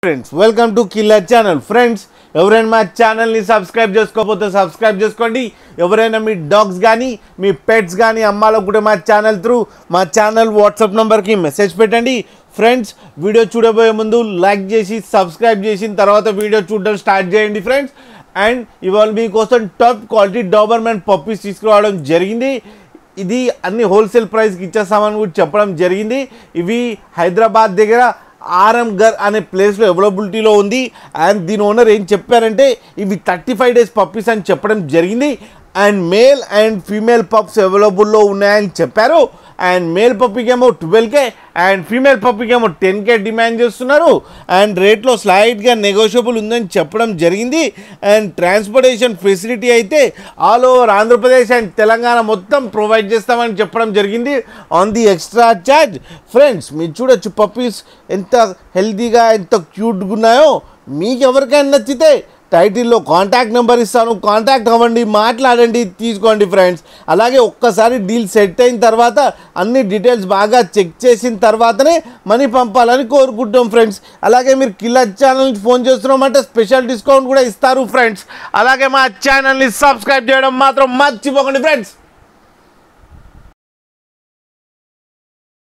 Friends welcome to killer channel. Friends ఎవరైనా మా ఛానల్ని సబ్స్క్రైబ్ చేసుకోకపోతే సబ్స్క్రైబ్ చేసుకోండి. ఎవరైనా మీ డాగ్స్ కానీ మీ పెట్స్ కానీ అమ్మాలనుకుంటే మా ఛానల్ వాట్సాప్ నెంబర్కి మెసేజ్ పెట్టండి. ఫ్రెండ్స్ వీడియో చూడబోయే ముందు లైక్ చేసి సబ్స్క్రైబ్ చేసిన తర్వాత వీడియో చూడడం స్టార్ట్ చేయండి ఫ్రెండ్స్. అండ్ ఇవాళ మీకోసం టాప్ క్వాలిటీ డాబర్మెన్ పప్పీస్ తీసుకురావడం జరిగింది. ఇది అన్ని హోల్సేల్ ప్రైస్కి ఇచ్చేస్తామని కూడా చెప్పడం జరిగింది. ఇవి హైదరాబాద్ దగ్గర ఆరంఘర్ అనే ప్లేస్లో అవైలబిలిటీలో ఉంది. అండ్ దీని ఓనర్ ఏం చెప్పారంటే ఇవి 35 days పప్పీస్ అని చెప్పడం జరిగింది. And male and female pups అవైలబుల్లో ఉన్నాయని చెప్పారు. అండ్ మేల్ పప్పీకి ఏమో 12K అండ్ ఫీమేల్ పప్పీకి ఏమో 10K డిమాండ్ చేస్తున్నారు. అండ్ రేట్లో స్లైడ్గా నెగోషియబుల్ ఉందని చెప్పడం జరిగింది. అండ్ ట్రాన్స్పోర్టేషన్ ఫెసిలిటీ అయితే all over Andhra Pradesh and Telangana మొత్తం ప్రొవైడ్ చేస్తామని చెప్పడం జరిగింది on the extra charge. Friends మీరు చూడొచ్చు పప్పీస్ ఎంత హెల్తీగా ఎంత క్యూట్గా ఉన్నాయో. మీకు ఎవరికైనా నచ్చితే టైటిల్లో కాంటాక్ట్ నెంబర్ ఇస్తాను, కాంటాక్ట్ అవ్వండి, మాట్లాడండి, తీసుకోండి ఫ్రెండ్స్. అలాగే ఒక్కసారి డీల్ సెట్ అయిన తర్వాత అన్ని డీటెయిల్స్ బాగా చెక్ చేసిన తర్వాతనే మనీ పంపాలని కోరుకుంటాం ఫ్రెండ్స్. అలాగే మీరు కిల్లర్ ఛానల్ని ఫోన్ చేస్తున్నామంటే స్పెషల్ డిస్కౌంట్ కూడా ఇస్తారు ఫ్రెండ్స్. అలాగే మా ఛానల్ని సబ్స్క్రైబ్ చేయడం మాత్రం మర్చిపోకండి ఫ్రెండ్స్.